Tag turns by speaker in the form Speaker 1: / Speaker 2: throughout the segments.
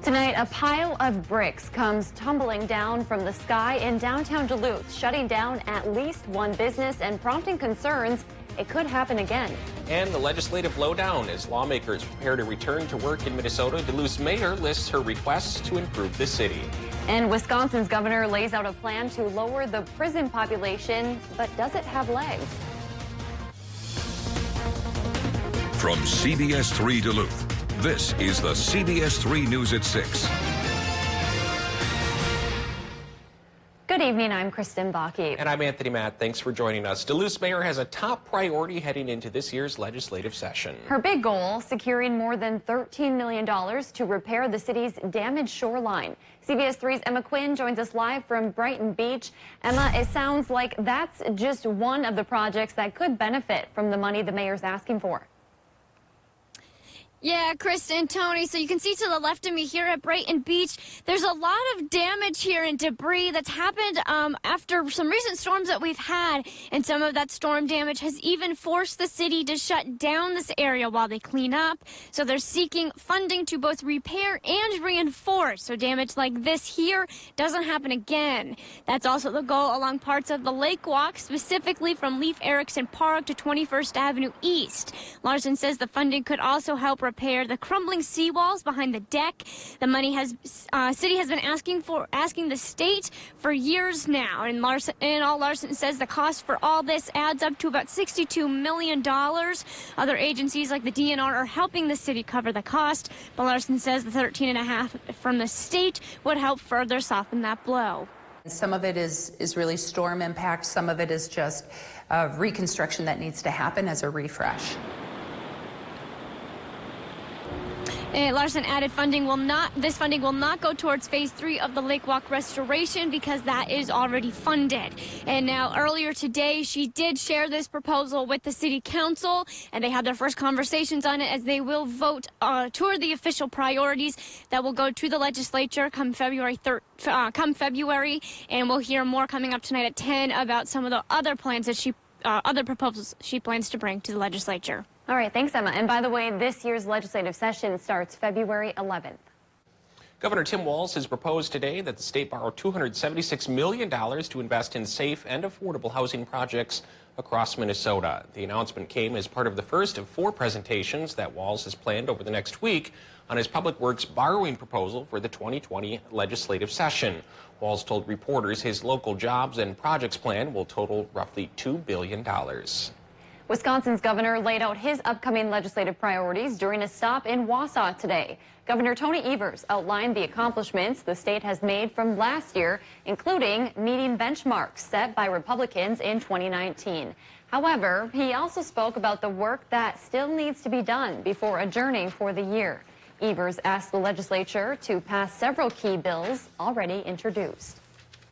Speaker 1: Tonight, a pile of bricks comes tumbling down from the sky in downtown Duluth, shutting down at least one business and prompting concerns it could happen again.
Speaker 2: And the legislative lowdown as lawmakers prepare to return to work in Minnesota. Duluth's mayor lists her requests to improve the city.
Speaker 1: And Wisconsin's governor lays out a plan to lower the prison population, but does it have legs?
Speaker 3: From CBS3 Duluth, this is the CBS3 News at 6.
Speaker 1: Good evening, I'm Kristen Bakke.
Speaker 2: And I'm Anthony Matt. Thanks for joining us. Duluth's mayor has a top priority heading into this year's legislative session.
Speaker 1: Her big goal, securing more than $13 million to repair the city's damaged shoreline. CBS3's Emma Quinn joins us live from Brighton Beach. Emma, it sounds like that's just one of the projects that could benefit from the money the mayor's asking for.
Speaker 4: Yeah, Kristen, Tony, so you can see to the left of me here at Brighton Beach, there's a lot of damage here and debris that's happened after some recent storms that we've had. And some of that storm damage has even forced the city to shut down this area while they clean up. So they're seeking funding to both repair and reinforce so damage like this here doesn't happen again. That's also the goal along parts of the Lake Walk, specifically from Leif Erikson Park to 21st Avenue East. Larson says the funding could also help repair the crumbling seawalls behind the deck. The money city has been asking the state for years now. And Larson says the cost for all this adds up to about $62 million. Other agencies like the DNR are helping the city cover the cost, but Larson says the $13.5 from the state would help further soften that blow.
Speaker 5: Some of it is really storm impact. Some of it is just reconstruction that needs to happen as a refresh.
Speaker 4: Larson added this funding will not go towards phase 3 of the Lake Walk restoration because that is already funded. And now earlier today, she did share this proposal with the city council, and they had their first conversations on it as they will vote toward the official priorities that will go to the legislature come February, and we'll hear more coming up tonight at 10 about some of the other plans that other proposals she plans to bring to the legislature.
Speaker 1: All right, thanks, Emma. And by the way, this year's legislative session starts February 11th.
Speaker 2: Governor Tim Walz has proposed today that the state borrow $276 million to invest in safe and affordable housing projects across Minnesota. The announcement came as part of the first of 4 presentations that Walz has planned over the next week on his public works borrowing proposal for the 2020 legislative session. Walz told reporters his local jobs and projects plan will total roughly $2 billion.
Speaker 1: Wisconsin's governor laid out his upcoming legislative priorities during a stop in Wausau today. Governor Tony Evers outlined the accomplishments the state has made from last year, including meeting benchmarks set by Republicans in 2019. However, he also spoke about the work that still needs to be done before adjourning for the year. Evers asked the legislature to pass several key bills already introduced.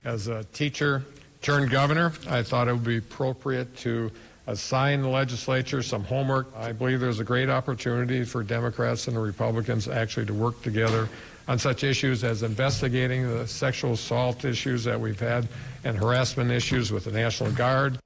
Speaker 6: As a teacher turned governor, I thought it would be appropriate to assign the legislature some homework. I believe there's a great opportunity for Democrats and the Republicans actually to work together on such issues as investigating the sexual assault issues that we've had and harassment issues with the National Guard.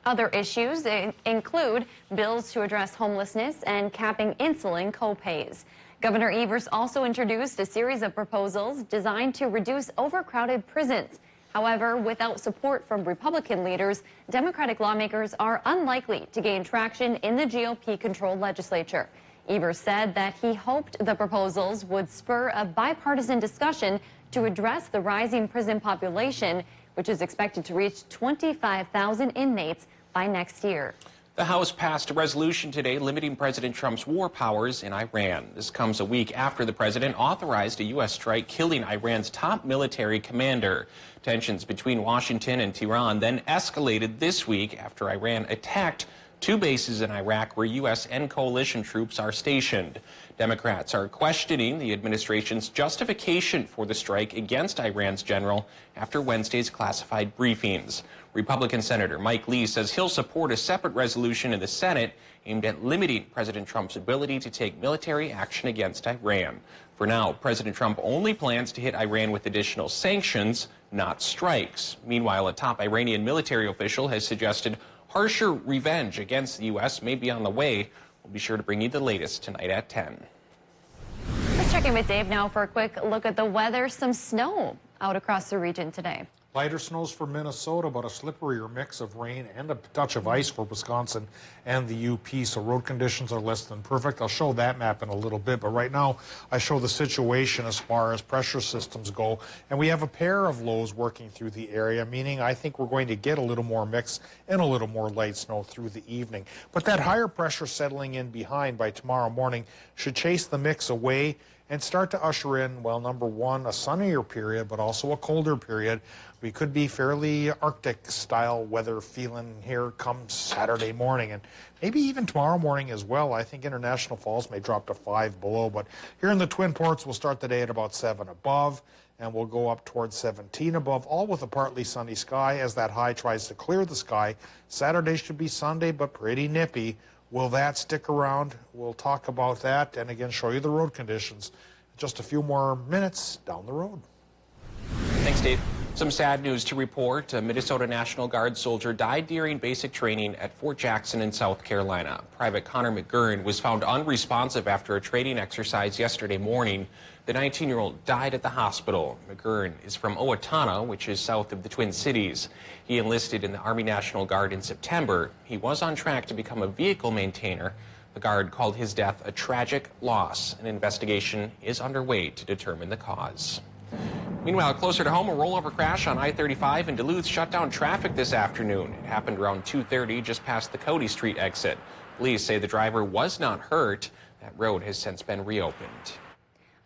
Speaker 1: Other issues include bills to address homelessness and capping insulin copays. Governor Evers also introduced a series of proposals designed to reduce overcrowded prisons. However, without support from Republican leaders, Democratic lawmakers are unlikely to gain traction in the GOP-controlled legislature. Evers said that he hoped the proposals would spur a bipartisan discussion to address the rising prison population, which is expected to reach 25,000 inmates by next year.
Speaker 2: The House passed a resolution today limiting President Trump's war powers in Iran. This comes a week after the president authorized a U.S. strike killing Iran's top military commander. Tensions between Washington and Tehran then escalated this week after Iran attacked 2 bases in Iraq where U.S. and coalition troops are stationed. Democrats are questioning the administration's justification for the strike against Iran's general after Wednesday's classified briefings. Republican Senator Mike Lee says he'll support a separate resolution in the Senate aimed at limiting President Trump's ability to take military action against Iran. For now, President Trump only plans to hit Iran with additional sanctions, not strikes. Meanwhile, a top Iranian military official has suggested harsher revenge against the U.S. may be on the way. We'll be sure to bring you the latest tonight at 10.
Speaker 1: Let's check in with Dave now for a quick look at the weather. Some snow out across the region today.
Speaker 7: Lighter snows for Minnesota, but a slipperier mix of rain and a touch of ice for Wisconsin and the UP. So road conditions are less than perfect. I'll show that map in a little bit, but right now I show the situation as far as pressure systems go. And we have a pair of lows working through the area, meaning I think we're going to get a little more mix and a little more light snow through the evening. But that higher pressure settling in behind by tomorrow morning should chase the mix away and start to usher in, well, number one, a sunnier period, but also a colder period. We could be fairly Arctic-style weather feeling here come Saturday morning, and maybe even tomorrow morning as well. I think International Falls may drop to 5 below, but here in the Twin Ports, we'll start the day at about 7 above, and we'll go up towards 17 above, all with a partly sunny sky as that high tries to clear the sky. Saturday should be Sunday, but pretty nippy. Will that stick around? We'll talk about that and again show you the road conditions just a few more minutes down the road.
Speaker 2: Thanks, Dave. Some sad news to report. A Minnesota National Guard soldier died during basic training at Fort Jackson in South Carolina. Private Connor McGurn was found unresponsive after a training exercise yesterday morning. The 19-year-old died at the hospital. McGurn is from Owatonna, which is south of the Twin Cities. He enlisted in the Army National Guard in September. He was on track to become a vehicle maintainer. The Guard called his death a tragic loss. An investigation is underway to determine the cause. Meanwhile, closer to home, a rollover crash on I-35 in Duluth shut down traffic this afternoon. It happened around 2:30 just past the Cody Street exit. Police say the driver was not hurt. That road has since been reopened.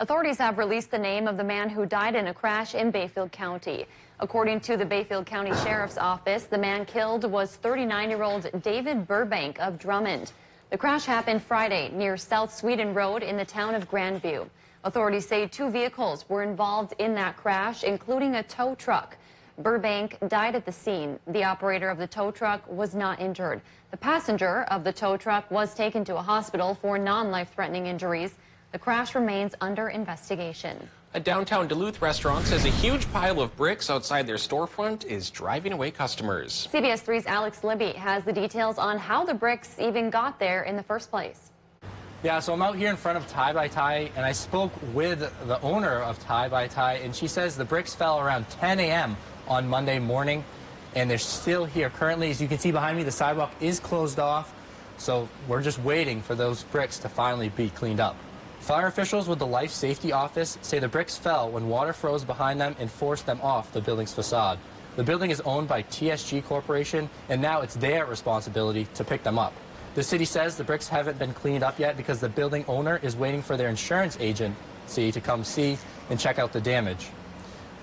Speaker 1: Authorities have released the name of the man who died in a crash in Bayfield County. According to the Bayfield County Sheriff's Office, the man killed was 39-year-old David Burbank of Drummond. The crash happened Friday near South Sweden Road in the town of Grandview. Authorities say 2 vehicles were involved in that crash, including a tow truck. Burbank died at the scene. The operator of the tow truck was not injured. The passenger of the tow truck was taken to a hospital for non-life-threatening injuries. The crash remains under investigation.
Speaker 2: A downtown Duluth restaurant says a huge pile of bricks outside their storefront is driving away customers.
Speaker 1: CBS3's Alex Libby has the details on how the bricks even got there in the first place.
Speaker 8: Yeah, so I'm out here in front of Tie by Tie, and I spoke with the owner of Tie by Tie, and she says the bricks fell around 10 a.m. on Monday morning, and they're still here currently. As you can see behind me, the sidewalk is closed off, so we're just waiting for those bricks to finally be cleaned up. Fire officials with the Life Safety Office say the bricks fell when water froze behind them and forced them off the building's facade. The building is owned by TSG Corporation, and now it's their responsibility to pick them up. The city says the bricks haven't been cleaned up yet because the building owner is waiting for their insurance agency to come see and check out the damage.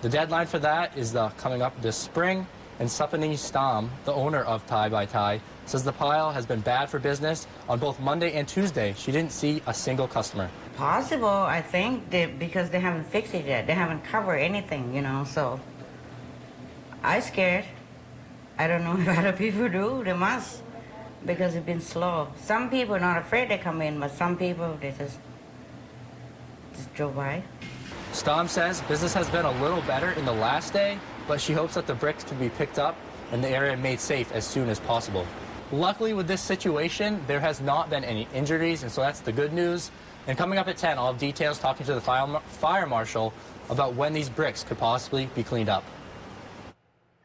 Speaker 8: The deadline for that is coming up this spring, and Sapani Stam, the owner of Tie by Tie, says the pile has been bad for business. On both Monday and Tuesday, she didn't see a single customer.
Speaker 9: Possible, I think, because they haven't fixed it yet. They haven't covered anything, you know, so I'm scared. I don't know if other people do. They must, because it's been slow. Some people are not afraid they come in, but some people, they just drove by.
Speaker 8: Stam says business has been a little better in the last day, but she hopes that the bricks can be picked up and the area made safe as soon as possible. Luckily, with this situation, there has not been any injuries, and so that's the good news. And coming up at 10, I'll have details talking to the fire marshal about when these bricks could possibly be cleaned up.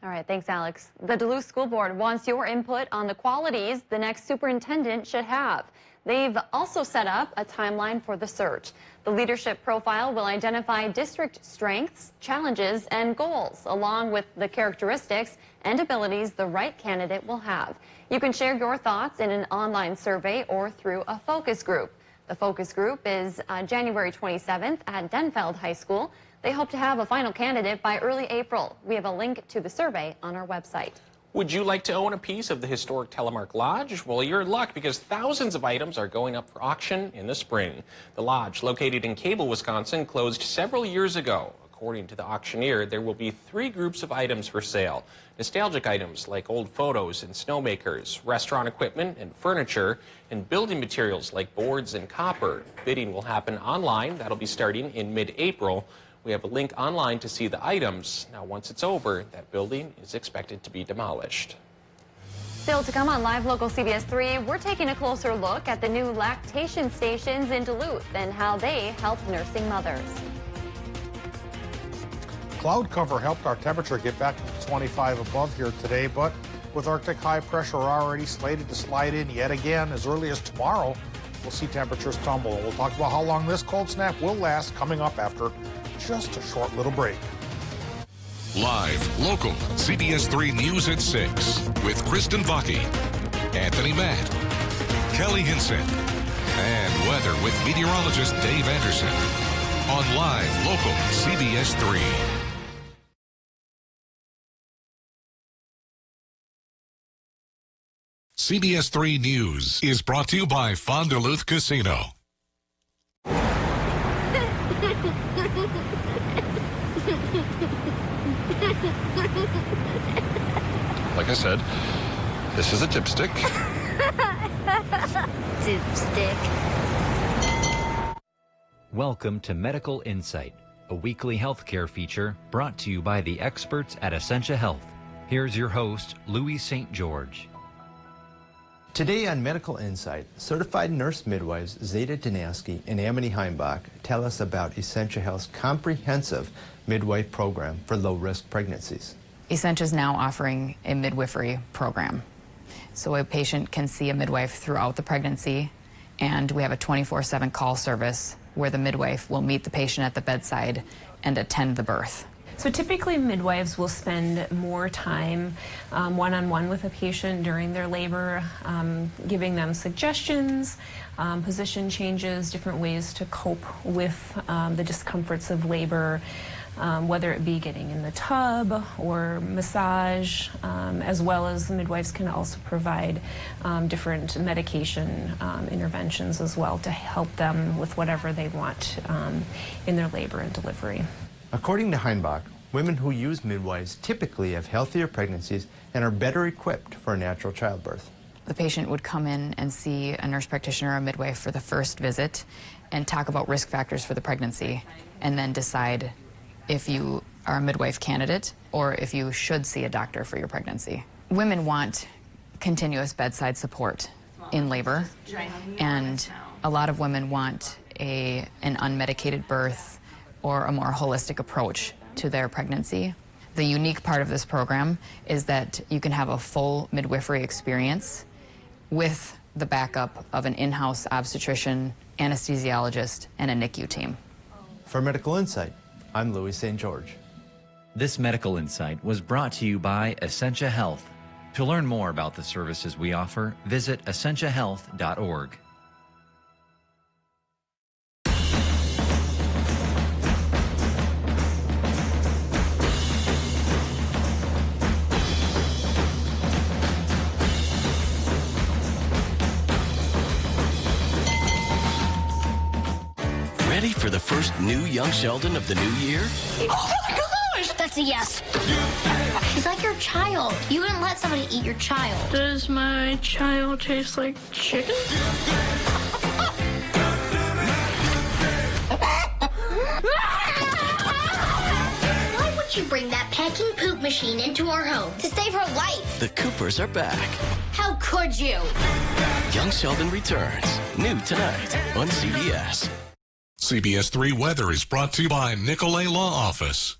Speaker 1: All right, thanks, Alex. The Duluth School Board wants your input on the qualities the next superintendent should have. They've also set up a timeline for the search. The leadership profile will identify district strengths, challenges, and goals, along with the characteristics and abilities the right candidate will have. You can share your thoughts in an online survey or through a focus group. The focus group is January 27th at Denfeld High School. They hope to have a final candidate by early April. We have a link to the survey on our website.
Speaker 2: Would you like to own a piece of the historic Telemark Lodge? Well, you're in luck because thousands of items are going up for auction in the spring. The lodge, located in Cable, Wisconsin, closed several years ago. According to the auctioneer, there will be 3 groups of items for sale. Nostalgic items like old photos and snowmakers, restaurant equipment and furniture, and building materials like boards and copper. Bidding will happen online. That'll be starting in mid-April. We have a link online to see the items. Now, once it's over, that building is expected to be demolished.
Speaker 1: Still to come on Live Local CBS 3, we're taking a closer look at the new lactation stations in Duluth and how they help nursing mothers.
Speaker 7: Cloud cover helped our temperature get back to 25 above here today, but with Arctic high pressure already slated to slide in yet again as early as tomorrow, we'll see temperatures tumble. We'll talk about how long this cold snap will last coming up after just a short little break.
Speaker 3: Live, local, CBS 3 News at 6 with Kristen Vaki, Anthony Matt, Kelly Hinson, and weather with meteorologist Dave Anderson on Live, local, CBS 3. CBS 3 News is brought to you by Fond du Luth Casino.
Speaker 10: Like I said, this is a dipstick.
Speaker 4: Dipstick.
Speaker 11: Welcome to Medical Insight, a weekly healthcare feature brought to you by the experts at Essentia Health. Here's your host, Louis St. George.
Speaker 12: Today on Medical Insight, certified nurse midwives Zeta Danowski and Amity Heimbach tell us about Essentia Health's comprehensive midwife program for low-risk pregnancies.
Speaker 5: Essentia is now offering a midwifery program. So a patient can see a midwife throughout the pregnancy, and we have a 24/7 call service where the midwife will meet the patient at the bedside and attend the birth.
Speaker 13: So typically midwives will spend more time one-on-one with a patient during their labor, giving them suggestions, position changes, different ways to cope with the discomforts of labor, whether it be getting in the tub or massage, as well as the midwives can also provide different medication interventions as well to help them with whatever they want in their labor and delivery.
Speaker 12: According to Heimbach, women who use midwives typically have healthier pregnancies and are better equipped for a natural childbirth.
Speaker 5: The patient would come in and see a nurse practitioner or a midwife for the first visit and talk about risk factors for the pregnancy, and then decide if you are a midwife candidate or if you should see a doctor for your pregnancy. Women want continuous bedside support in labor, and a lot of women want an unmedicated birth or a more holistic approach to their pregnancy. The unique part of this program is that you can have a full midwifery experience with the backup of an in-house obstetrician, anesthesiologist, and a NICU team.
Speaker 12: For Medical Insight, I'm Louis St. George.
Speaker 11: This Medical Insight was brought to you by Essentia Health. To learn more about the services we offer, visit essentiahealth.org.
Speaker 14: Ready for the first new Young Sheldon of the new year?
Speaker 4: Oh my gosh! That's a yes. She's like your child. You wouldn't let somebody eat your child.
Speaker 15: Does my child taste like chicken?
Speaker 4: Why would you bring that pecking poop machine into our home? To save her life.
Speaker 14: The Coopers are back.
Speaker 4: How could you?
Speaker 14: Young Sheldon returns. New tonight on CBS.
Speaker 3: CBS 3 Weather is brought to you by Nicolay Law Office.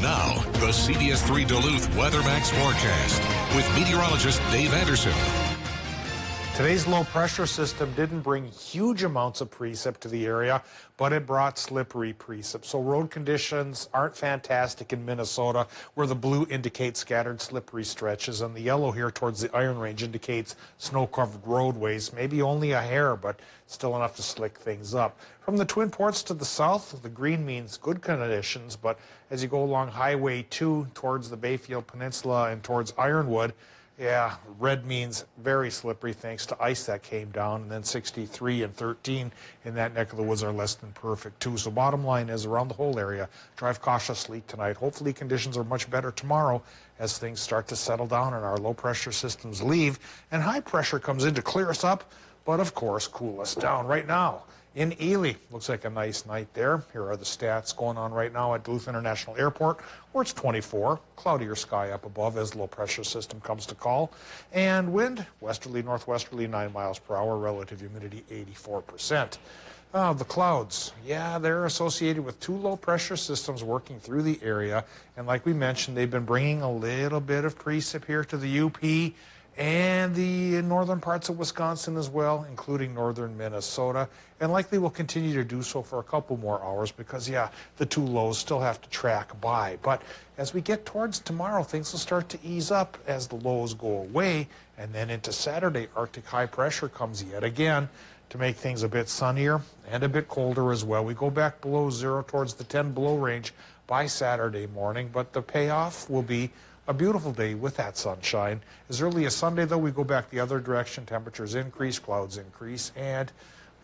Speaker 3: Now, the CBS 3 Duluth WeatherMax forecast with meteorologist Dave Anderson.
Speaker 7: Today's low pressure system didn't bring huge amounts of precip to the area, but it brought slippery precip. So road conditions aren't fantastic in Minnesota, where the blue indicates scattered slippery stretches, and the yellow here towards the Iron Range indicates snow-covered roadways. Maybe only a hair, but still enough to slick things up. From the Twin Ports to the south, the green means good conditions, but as you go along Highway 2 towards the Bayfield Peninsula and towards Ironwood, yeah, red means very slippery thanks to ice that came down, and then 63 and 13 in that neck of the woods are less than perfect too. So bottom line is, around the whole area, drive cautiously tonight. Hopefully conditions are much better tomorrow as things start to settle down and our low pressure systems leave and high pressure comes in to clear us up. but of course cool us down. Right now in Ely, looks like a nice night there. Here are the stats going on right now at Duluth International Airport, where it's 24, cloudier sky up above as low pressure system comes to call, and wind westerly northwesterly 9 miles per hour, relative humidity 84%. The clouds, yeah, they're associated with 2 low pressure systems working through the area, and like we mentioned, they've been bringing a little bit of precip here to the UP and the northern parts of Wisconsin as well, including northern Minnesota, and likely will continue to do so for a couple more hours because, yeah, the 2 lows still have to track by. But as we get towards tomorrow, things will start to ease up as the lows go away, and then into Saturday, Arctic high pressure comes yet again to make things a bit sunnier and a bit colder as well. We go back below 0 towards the 10 below range by Saturday morning, but the payoff will be a beautiful day with that sunshine. As early as Sunday, though, we go back the other direction. Temperatures increase, clouds increase, and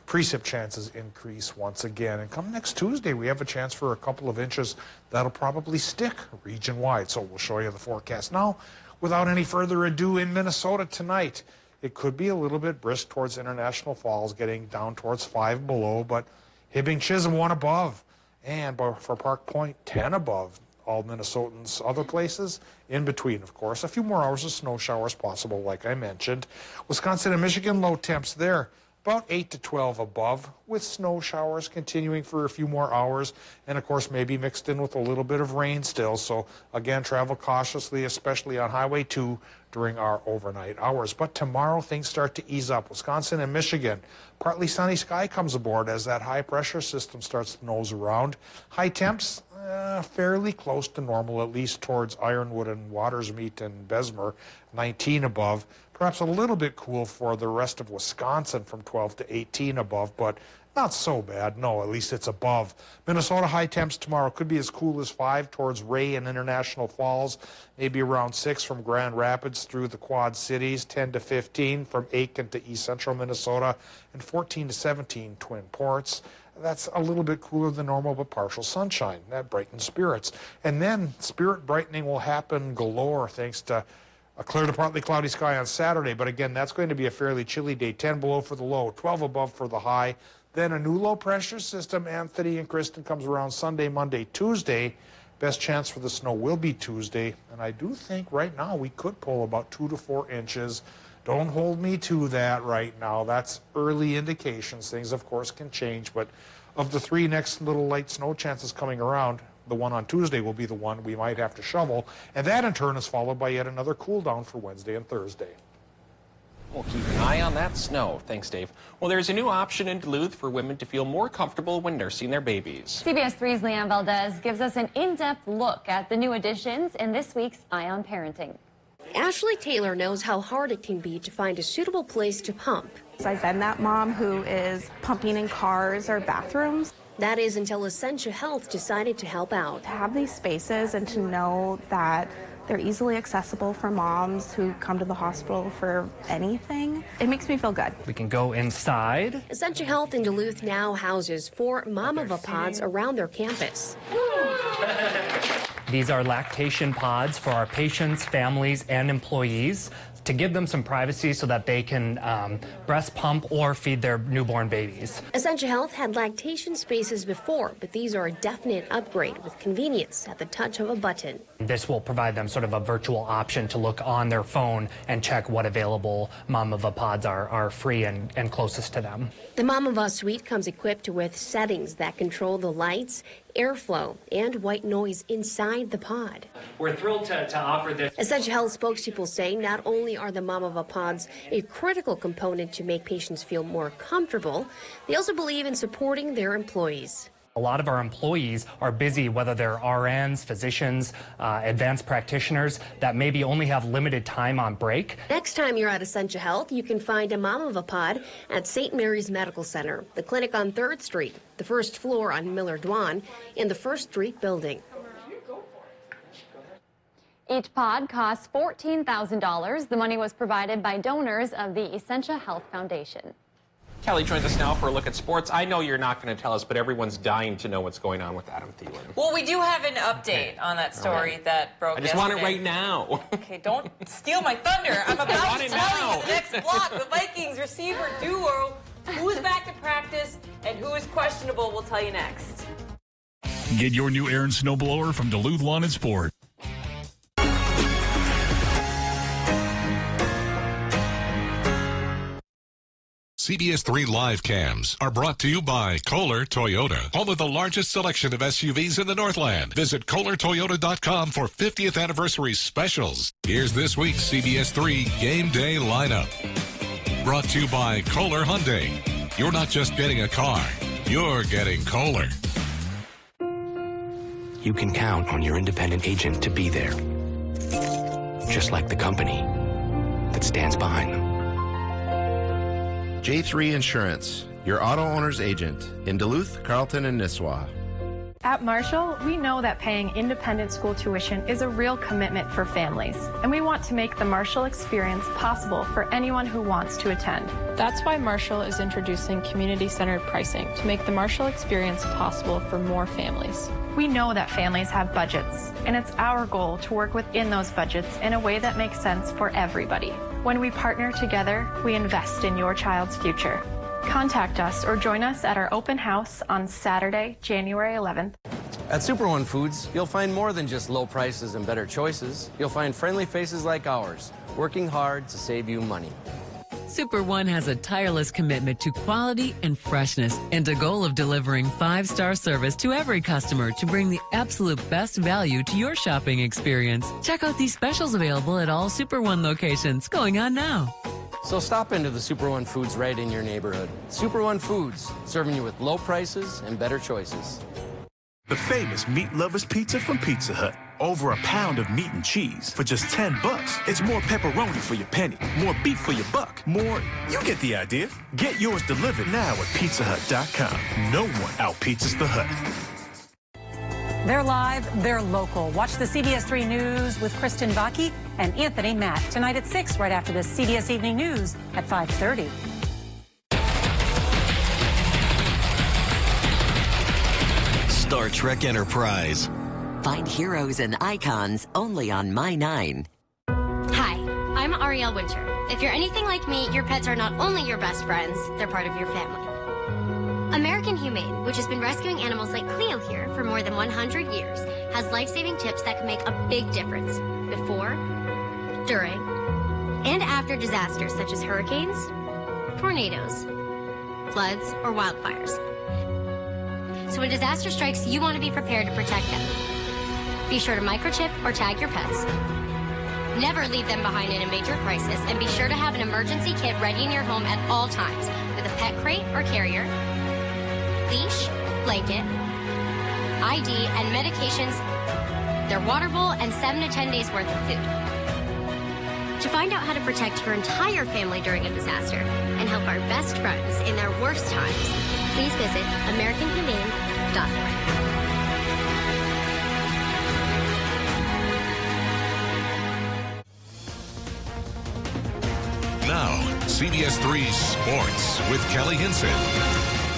Speaker 7: precip chances increase once again. And come next Tuesday, we have a chance for a couple of inches that'll probably stick region-wide. So we'll show you the forecast now. Without any further ado, in Minnesota tonight, it could be a little bit brisk towards International Falls, getting down towards 5 below, but Hibbing Chisholm 1 above, and for Park Point 10 above. All Minnesotans, other places in between, of course. A few more hours of snow showers possible, like I mentioned. Wisconsin and Michigan, low temps there, about 8 to 12 above, with snow showers continuing for a few more hours, and of course maybe mixed in with a little bit of rain still. So again, travel cautiously, especially on Highway 2 during our overnight hours. But tomorrow things start to ease up. Wisconsin and Michigan, partly sunny sky comes aboard as that high pressure system starts to nose around. High temps, fairly close to normal, at least towards Ironwood and Watersmeet and Bessemer, 19 above. Perhaps a little bit cool for the rest of Wisconsin from 12 to 18 above, but not so bad. No, at least it's above. Minnesota high temps tomorrow could be as cool as 5 towards Ray and International Falls, maybe around 6 from Grand Rapids through the Quad Cities, 10 to 15 from Aiken to East Central Minnesota, and 14 to 17 Twin Ports. That's a little bit cooler than normal, but partial sunshine. That brightens spirits. And then spirit brightening will happen galore thanks to a clear to partly cloudy sky on Saturday. But again, that's going to be a fairly chilly day. 10 below for the low, 12 above for the high. Then a new low pressure system, Anthony and Kristen, comes around Sunday, Monday, Tuesday. Best chance for the snow will be Tuesday. And I do think right now we could pull about 2 to 4 inches. Don't hold me to that right now. That's early indications. Things, of course, can change. But of the 3 next little light snow chances coming around, the one on Tuesday will be the one we might have to shovel. And that, in turn, is followed by yet another cool down for Wednesday and Thursday.
Speaker 2: We'll keep an eye on that snow. Thanks, Dave. Well, there's a new option in Duluth for women to feel more comfortable when nursing their babies.
Speaker 1: CBS3's Leanne Valdez gives us an in-depth look at the new additions in this week's Eye on Parenting.
Speaker 16: Ashley Taylor knows how hard it can be to find a suitable place to pump.
Speaker 17: I've been that mom who is pumping in cars or bathrooms.
Speaker 16: That is until Essentia Health decided to help out.
Speaker 17: To have these spaces and to know that they're easily accessible for moms who come to the hospital for anything, it makes me feel good.
Speaker 18: We can go inside.
Speaker 16: Essentia Health in Duluth now houses 4 Mama pods around their campus.
Speaker 18: These are lactation pods for our patients, families, and employees to give them some privacy so that they can breast pump or feed their newborn babies.
Speaker 16: Essentia Health had lactation spaces before, but these are a definite upgrade with convenience at the touch of a button.
Speaker 18: This will provide them sort of a virtual option to look on their phone and check what available Mama pods are free and closest to them.
Speaker 16: The Mama suite comes equipped with settings that control the lights, airflow, and white noise inside the pod.
Speaker 18: We're thrilled to offer this.
Speaker 16: Essentia Health spokespeople say not only are the Mama pods a critical component to make patients feel more comfortable, they also believe in supporting their employees.
Speaker 18: A lot of our employees are busy, whether they're RNs, physicians, advanced practitioners, that maybe only have limited time on break.
Speaker 16: Next time you're at Essentia Health, you can find a Mama pod at St. Mary's Medical Center, the clinic on 3rd Street, the first floor on Miller Dwan, in the First Street building.
Speaker 1: Each pod costs $14,000. The money was provided by donors of the Essentia Health Foundation.
Speaker 2: Kelly joins us now for a look at sports. I know you're not going to tell us, but everyone's dying to know what's going on with Adam Thielen.
Speaker 19: Well, we do have an update on that story that broke
Speaker 2: yesterday. I just want it right now.
Speaker 19: Okay, don't steal my thunder. I'm about to tell you the next block. The Vikings receiver duo, who is back to practice and who is questionable, we'll tell you next.
Speaker 20: Get your new air and snow blower from Duluth Lawn and Sport.
Speaker 3: CBS3 live cams are brought to you by Kohler Toyota, home of the largest selection of SUVs in the Northland. Visit KohlerToyota.com for 50th anniversary specials. Here's this week's CBS3 Game Day lineup. Brought to you by Kohler Hyundai. You're not just getting a car, you're getting Kohler.
Speaker 14: You can count on your independent agent to be there, just like the company that stands behind them.
Speaker 21: J3 Insurance, your auto owner's agent in Duluth, Carlton, and Nisswa.
Speaker 22: At Marshall, we know that paying independent school tuition is a real commitment for families, and we want to make the Marshall experience possible for anyone who wants to attend. That's why Marshall is introducing community-centered pricing to make the Marshall experience possible for more families. We know that families have budgets, and it's our goal to work within those budgets in a way that makes sense for everybody. When we partner together, we invest in your child's future. Contact us or join us at our open house on Saturday, January 11th.
Speaker 23: At Super One Foods, you'll find more than just low prices and better choices. You'll find friendly faces like ours, working hard to save you money.
Speaker 24: Super One has a tireless commitment to quality and freshness and a goal of delivering 5-star service to every customer to bring the absolute best value to your shopping experience. Check out these specials available at all Super One locations going on now.
Speaker 23: So stop into the Super One Foods right in your neighborhood. Super One Foods, serving you with low prices and better choices.
Speaker 25: The famous Meat Lovers Pizza from Pizza Hut. Over a pound of meat and cheese for just $10. It's more pepperoni for your penny, more beef for your buck, more... You get the idea. Get yours delivered now at PizzaHut.com. No one out-pizzas the Hut.
Speaker 26: They're live, they're local. Watch the CBS3 News with Kristen Vaki and Anthony Matt tonight at 6, right after the CBS Evening News at 5:30.
Speaker 27: Star Trek Enterprise. Find heroes and icons only on My 9.
Speaker 4: Hi, I'm Ariel Winter. If you're anything like me, your pets are not only your best friends, they're part of your family. American Humane, which has been rescuing animals like Cleo here for more than 100 years, has life-saving tips that can make a big difference before, during, and after disasters such as hurricanes, tornadoes, floods, or wildfires. So when disaster strikes, you want to be prepared to protect them. Be sure to microchip or tag your pets. Never leave them behind in a major crisis, and be sure to have an emergency kit ready in your home at all times with a pet crate or carrier, leash, blanket, ID, and medications, their water bowl, and 7 to 10 days worth of food. To find out how to protect your entire family during a disaster and help our best friends in their worst times, please visit AmericanHumane.org.
Speaker 3: Now, CBS3 Sports with Kelly Hinson.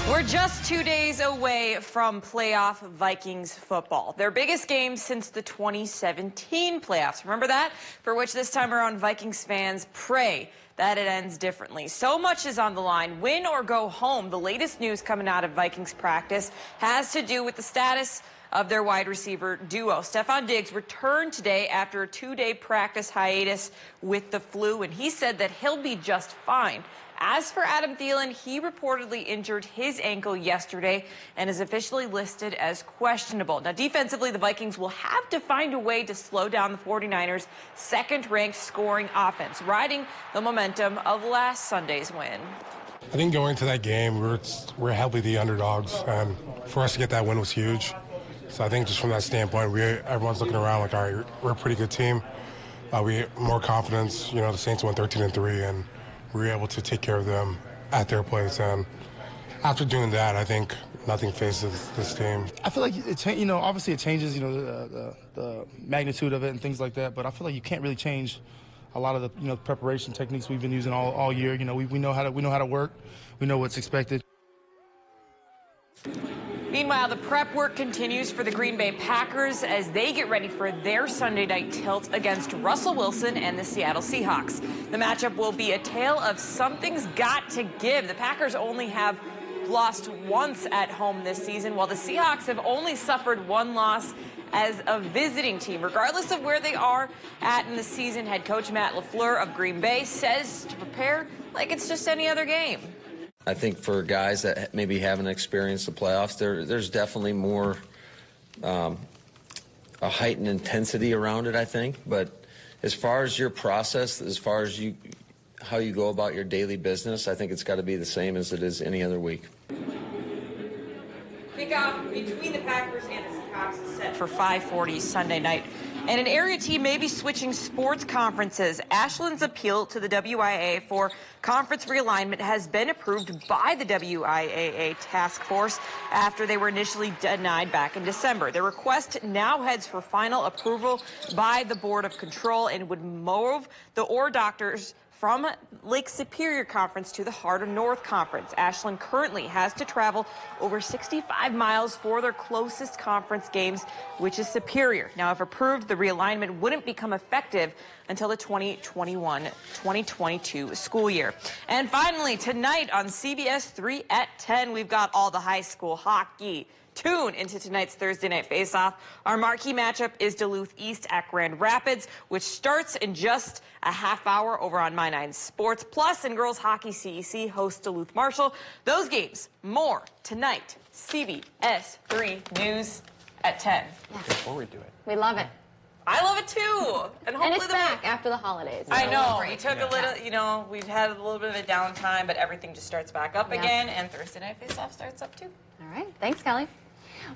Speaker 19: We're just 2 days away from playoff Vikings football. Their biggest game since the 2017 playoffs. Remember that? For which this time around, Vikings fans pray that it ends differently. So much is on the line. Win or go home. The latest news coming out of Vikings practice has to do with the status of their wide receiver duo. Stefon Diggs returned today after a 2-day practice hiatus with the flu, and he said that he'll be just fine. As for Adam Thielen, he reportedly injured his ankle yesterday and is officially listed as questionable. Now, defensively, the Vikings will have to find a way to slow down the 49ers' second-ranked scoring offense, riding the momentum of last Sunday's win.
Speaker 28: I think going into that game, we're heavily the underdogs, and for us to get that win was huge. So I think just from that standpoint, everyone's looking around like, all right, we're a pretty good team. We have more confidence. You know, the Saints went 13-3, and we were able to take care of them at their place. And after doing that, I think nothing faces this team.
Speaker 29: I feel like, obviously it changes, the magnitude of it and things like that. But I feel like you can't really change
Speaker 5: a lot of the preparation techniques we've been using all year. We know how to work. We know what's expected.
Speaker 19: Meanwhile, the prep work continues for the Green Bay Packers as they get ready for their Sunday night tilt against Russell Wilson and the Seattle Seahawks. The matchup will be a tale of something's got to give. The Packers only have lost once at home this season, while the Seahawks have only suffered one loss as a visiting team. Regardless of where they are at in the season, head coach Matt LaFleur of Green Bay says to prepare like it's just any other game.
Speaker 6: I think for guys that maybe haven't experienced the playoffs, there's definitely more a heightened intensity around it, I think. But as far as your process, as far as how you go about your daily business, I think it's got to be the same as it is any other week.
Speaker 19: Kickoff between the Packers and the Seahawks is set for 5:40 Sunday night. And an area team may be switching sports conferences. Ashland's appeal to the WIAA for conference realignment has been approved by the WIAA task force after they were initially denied back in December. The request now heads for final approval by the Board of Control and would move the Ore Doctors from Lake Superior Conference to the Heart of North Conference. Ashland currently has to travel over 65 miles for their closest conference games, which is Superior. Now, if approved, the realignment wouldn't become effective until the 2021-2022 school year. And finally, tonight on CBS3 at 10, we've got all the high school hockey. Tune into tonight's Thursday Night Face-Off. Our marquee matchup is Duluth East at Grand Rapids, which starts in just a half hour over on My 9 Sports. Plus, in girls hockey, CEC hosts Duluth Marshall. Those games, more tonight. CBS3 News at 10.
Speaker 2: Looking forward to it.
Speaker 1: We love it.
Speaker 19: I love it too.
Speaker 1: And it's back after the holidays.
Speaker 19: I know. We took a little, we've had a little bit of a downtime, but everything just starts back up again, and Thursday Night Face-Off starts up too.
Speaker 1: All right. Thanks, Kelly.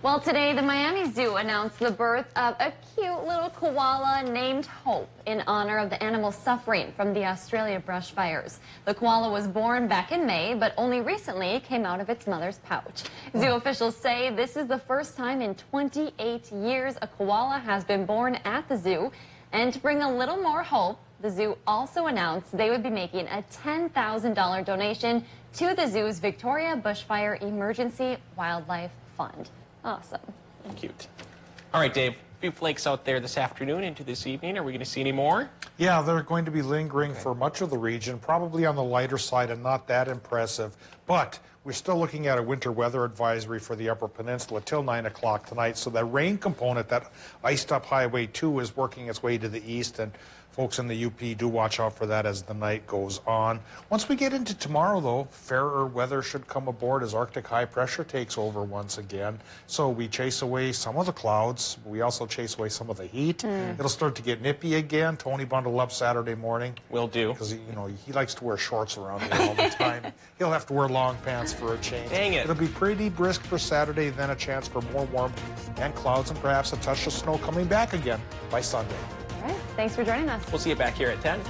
Speaker 1: Well, today the Miami Zoo announced the birth of a cute little koala named Hope in honor of the animal suffering from the Australia brush fires. The koala was born back in May, but only recently came out of its mother's pouch. Zoo officials say this is the first time in 28 years a koala has been born at the zoo. And to bring a little more hope, the zoo also announced they would be making a $10,000 donation to the zoo's Victoria Bushfire Emergency Wildlife Fund. Awesome.
Speaker 2: Cute. All right, Dave, a few flakes out there this afternoon into this evening. Are we going to see any more?
Speaker 7: Yeah, they're going to be lingering for much of the region, probably on the lighter side and not that impressive. But we're still looking at a winter weather advisory for the Upper Peninsula till 9 o'clock tonight. So that rain component, that iced up Highway 2, is working its way to the east, and folks in the UP do watch out for that as the night goes on. Once we get into tomorrow, though, fairer weather should come aboard as Arctic high pressure takes over once again. So we chase away some of the clouds. We also chase away some of the heat. It'll start to get nippy again. Tony bundle up Saturday morning.
Speaker 2: Will do.
Speaker 7: Because, he likes to wear shorts around here all the time. He'll have to wear long pants for a change.
Speaker 2: Dang it.
Speaker 7: It'll be pretty brisk for Saturday, then a chance for more warmth and clouds and perhaps a touch of snow coming back again by Sunday.
Speaker 1: All right. Thanks for joining us.
Speaker 2: We'll see you back here at 10.